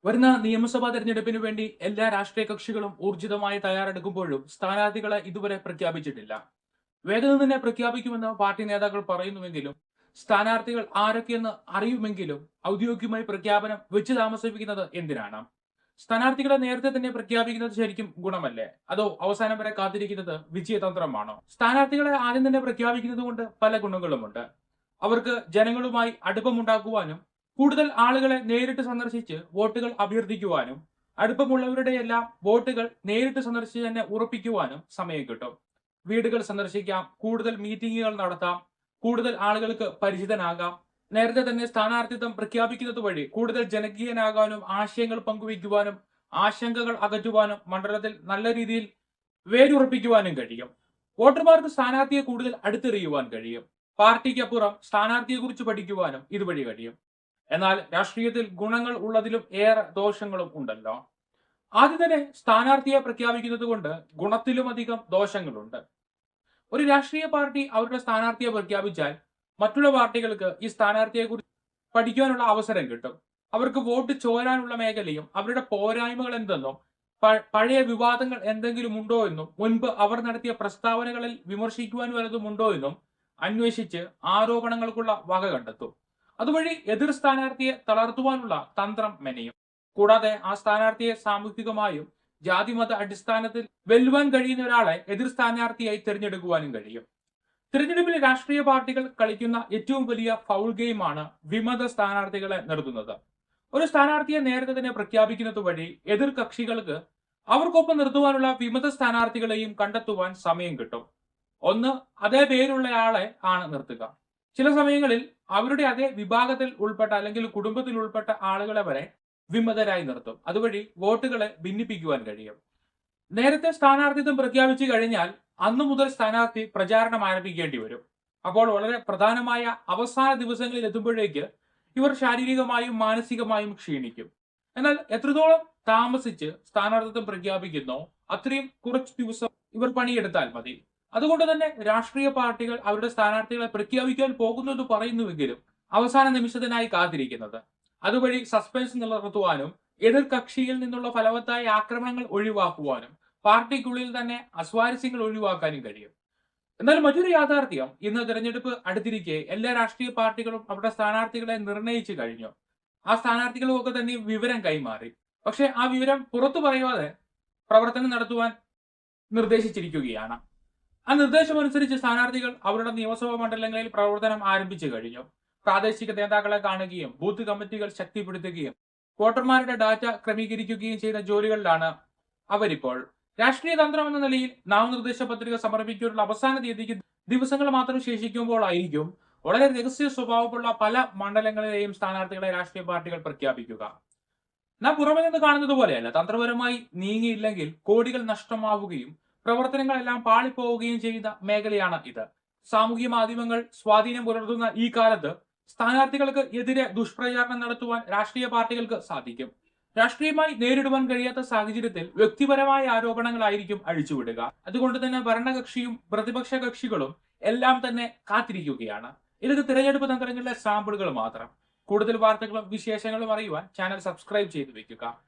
വരുന്ന നിയമസഭാ തെരഞ്ഞെടുപ്പിന് വേണ്ടി എല്ലാ രാഷ്ട്രീയ കക്ഷികളും ഊർജിതമായി തയ്യാറെടുക്കുമ്പോഴും സ്ഥാനാർത്ഥികളെ ഇതുവരെ പ്രഖ്യാപിച്ചിട്ടില്ല. വേഗത്തിൽ തന്നെ പ്രഖ്യാപിക്കുമെന്ന് പാർട്ടി നേതാക്കൾ പറയുന്നുവെങ്കിലും സ്ഥാനാർത്ഥികൾ ആരൊക്കെയെന്ന് അറിയുമെങ്കിലും ഔദ്യോഗികമായി പ്രഖ്യാപനം വെച്ച് താമസിപ്പിക്കുന്നത് എന്തിനാണ്? സ്ഥാനാർത്ഥികളെ നേരത്തെ തന്നെ പ്രഖ്യാപിക്കുന്നത് ശരിക്കും ഗുണമല്ലേ? അതോ അവസാനം വരെ കാത്തിരിക്കുന്നത് വിജയതന്ത്രമാണോ? സ്ഥാനാർത്ഥികളെ ആദ്യം തന്നെ പ്രഖ്യാപിക്കുന്നത് കൊണ്ട് പല ഗുണങ്ങളുമുണ്ട്. അവർക്ക് ജനങ്ങളുമായി അടുപ്പമുണ്ടാക്കുവാനും കൂടുതൽ ആളുകളെ നേരിട്ട് സന്ദർശിച്ച് വോട്ടുകൾ അഭ്യർത്ഥിക്കുവാനും അടുപ്പമുള്ളവരുടെയെല്ലാം വോട്ടുകൾ നേരിട്ട് സന്ദർശിച്ച് തന്നെ ഉറപ്പിക്കുവാനും സമയം കിട്ടും. വീടുകൾ സന്ദർശിക്കാം, കൂടുതൽ മീറ്റിംഗുകൾ നടത്താം, കൂടുതൽ ആളുകൾക്ക് പരിചിതനാകാം. നേരത്തെ തന്നെ സ്ഥാനാർത്ഥിത്വം പ്രഖ്യാപിക്കുന്നത് വഴി കൂടുതൽ ജനകീയനാകാനും ആശയങ്ങൾ പങ്കുവയ്ക്കുവാനും ആശങ്കകൾ അകറ്റുവാനും മണ്ഡലത്തിൽ നല്ല രീതിയിൽ വേരുറപ്പിക്കുവാനും കഴിയും. വോട്ടർമാർക്ക് സ്ഥാനാർത്ഥിയെ കൂടുതൽ അടുത്തെറിയുവാൻ കഴിയും. പാർട്ടിക്കപ്പുറം സ്ഥാനാർത്ഥിയെക്കുറിച്ച് പഠിക്കുവാനും ഇതുവഴി കഴിയും. എന്നാൽ രാഷ്ട്രീയത്തിൽ ഗുണങ്ങൾ ഉള്ളതിലും ഏറെ ദോഷങ്ങളും ഉണ്ടല്ലോ. ആദ്യം തന്നെ സ്ഥാനാർത്ഥിയെ പ്രഖ്യാപിക്കുന്നത് കൊണ്ട് ഗുണത്തിലും അധികം ദോഷങ്ങളുണ്ട്. ഒരു രാഷ്ട്രീയ പാർട്ടി അവരുടെ സ്ഥാനാർത്ഥിയെ പ്രഖ്യാപിച്ചാൽ മറ്റുള്ള പാർട്ടികൾക്ക് ഈ സ്ഥാനാർത്ഥിയെക്കുറിച്ച് പഠിക്കാനുള്ള അവസരം കിട്ടും. അവർക്ക് വോട്ട് ചോരാനുള്ള മേഖലയും അവരുടെ പോരായ്മകൾ എന്തെന്നും പഴയ വിവാദങ്ങൾ എന്തെങ്കിലും ഉണ്ടോ എന്നും മുൻപ് അവർ നടത്തിയ പ്രസ്താവനകളിൽ വിമർശിക്കുവാൻ വല്ലതും ഉണ്ടോ എന്നും അന്വേഷിച്ച് ആരോപണങ്ങൾക്കുള്ള വക കണ്ടെത്തും. അതുവഴി എതിർ സ്ഥാനാർത്ഥിയെ തളർത്തുവാനുള്ള തന്ത്രം മെനയും. കൂടാതെ ആ സ്ഥാനാർത്ഥിയെ സാമൂഹികമായും ജാതിമത അടിസ്ഥാനത്തിൽ വെല്ലുവാൻ കഴിയുന്ന ഒരാളെ എതിർ സ്ഥാനാർത്ഥിയായി തിരഞ്ഞെടുക്കുവാനും കഴിയും. തിരഞ്ഞെടുപ്പിൽ രാഷ്ട്രീയ പാർട്ടികൾ കളിക്കുന്ന ഏറ്റവും വലിയ ഫൗൾ ഗെയിമാണ് വിമത സ്ഥാനാർത്ഥികളെ നിർത്തുന്നത്. ഒരു സ്ഥാനാർത്ഥിയെ നേരത്തെ തന്നെ പ്രഖ്യാപിക്കുന്നത് വഴി എതിർ കക്ഷികൾക്ക് അവർക്കൊപ്പം നിർത്തുവാനുള്ള വിമത സ്ഥാനാർത്ഥികളെയും കണ്ടെത്തുവാൻ സമയം കിട്ടും. ഒന്ന്, അതേ പേരുള്ളയാളെ ആണ് നിർത്തുക. ചില സമയങ്ങളിൽ അവരുടെ അതേ വിഭാഗത്തിൽ ഉൾപ്പെട്ട അല്ലെങ്കിൽ കുടുംബത്തിൽ ഉൾപ്പെട്ട ആളുകളെ വരെ വിമതരായി നിർത്തും. അതുവഴി വോട്ടുകളെ ഭിന്നിപ്പിക്കുവാൻ കഴിയും. നേരത്തെ സ്ഥാനാർത്ഥിത്വം പ്രഖ്യാപിച്ചു കഴിഞ്ഞാൽ അന്നു മുതൽ സ്ഥാനാർത്ഥി പ്രചാരണം ആരംഭിക്കേണ്ടി വരും. അപ്പോൾ വളരെ പ്രധാനമായ അവസാന ദിവസങ്ങളിൽ എത്തുമ്പോഴേക്ക് ഇവർ ശാരീരികമായും മാനസികമായും ക്ഷീണിക്കും. എന്നാൽ എത്രത്തോളം താമസിച്ച് സ്ഥാനാർത്ഥിത്വം പ്രഖ്യാപിക്കുന്നോ അത്രയും കുറച്ച് ദിവസം ഇവർ പണിയെടുത്താൽ മതി. അതുകൊണ്ട് തന്നെ രാഷ്ട്രീയ പാർട്ടികൾ അവരുടെ സ്ഥാനാർത്ഥികളെ പ്രഖ്യാപിക്കാൻ പോകുന്നത് പറയുന്നുവെങ്കിലും അവസാന നിമിഷത്തിനായി കാത്തിരിക്കുന്നത്. അതുവഴി സസ്പെൻസ് നിലനിർത്തുവാനും എതിർ കക്ഷിയിൽ നിന്നുള്ള ഫലവത്തായ ആക്രമണങ്ങൾ ഒഴിവാക്കുവാനും പാർട്ടിക്കുള്ളിൽ തന്നെ അസ്വാരസ്യങ്ങൾ ഒഴിവാക്കാനും കഴിയും. എന്നാൽ മറ്റൊരു യാഥാർത്ഥ്യം, ഇന്ന് തെരഞ്ഞെടുപ്പ് അടുത്തിരിക്കെ എല്ലാ രാഷ്ട്രീയ പാർട്ടികളും അവരുടെ സ്ഥാനാർത്ഥികളെ നിർണയിച്ചു കഴിഞ്ഞു. ആ സ്ഥാനാർത്ഥികൾക്കൊക്കെ തന്നെ വിവരം കൈമാറി. പക്ഷെ ആ വിവരം പുറത്തു പറയാതെ പ്രവർത്തനം നടത്തുവാൻ നിർദ്ദേശിച്ചിരിക്കുകയാണ്. ആ നിർദ്ദേശമനുസരിച്ച് സ്ഥാനാർത്ഥികൾ അവരുടെ നിയമസഭാ മണ്ഡലങ്ങളിൽ പ്രവർത്തനം ആരംഭിച്ചു കഴിഞ്ഞു. പ്രാദേശിക നേതാക്കളെ കാണുകയും ബൂത്ത് കമ്മിറ്റികൾ ശക്തിപ്പെടുത്തുകയും വോട്ടർമാരുടെ ഡാറ്റ ക്രമീകരിക്കുകയും ചെയ്ത ജോലികളിലാണ് അവരിപ്പോൾ. രാഷ്ട്രീയ തന്ത്രം എന്ന നിലയിൽ നാമനിർദ്ദേശ പത്രിക സമർപ്പിക്കാനുള്ള അവസാന തീയതിക്ക് ദിവസങ്ങൾ മാത്രം ശേഷിക്കുമ്പോഴായിരിക്കും വളരെ രഹസ്യ സ്വഭാവമുള്ള പല മണ്ഡലങ്ങളിലെയും സ്ഥാനാർത്ഥികളെ രാഷ്ട്രീയ പാർട്ടികൾ പ്രഖ്യാപിക്കുക. നാം പുറമെ നിന്ന് കാണുന്നത് പോലെയല്ല. തന്ത്രപരമായി നീങ്ങിയില്ലെങ്കിൽ കോടികൾ നഷ്ടമാവുകയും പ്രവർത്തനങ്ങളെല്ലാം പാളിപ്പോവുകയും ചെയ്യുന്ന മേഖലയാണ് ഇത്. സാമൂഹ്യ മാധ്യമങ്ങൾ സ്വാധീനം പുലർത്തുന്ന ഈ കാലത്ത് സ്ഥാനാർത്ഥികൾക്ക് എതിരെ ദുഷ്പ്രചാരണം നടത്തുവാൻ രാഷ്ട്രീയ പാർട്ടികൾക്ക് സാധിക്കും. രാഷ്ട്രീയമായി നേരിടുവാൻ കഴിയാത്ത സാഹചര്യത്തിൽ വ്യക്തിപരമായ ആരോപണങ്ങളായിരിക്കും അഴിച്ചുവിടുക. അതുകൊണ്ട് തന്നെ ഭരണകക്ഷിയും പ്രതിപക്ഷ കക്ഷികളും എല്ലാം തന്നെ കാത്തിരിക്കുകയാണ്. ഇതൊക്കെ തിരഞ്ഞെടുപ്പ് തന്ത്രങ്ങളിലെ സാമ്പിളുകൾ മാത്രം. കൂടുതൽ വാർത്തകളും വിശേഷങ്ങളും അറിയുവാൻ ചാനൽ സബ്സ്ക്രൈബ് ചെയ്തു വെക്കുക.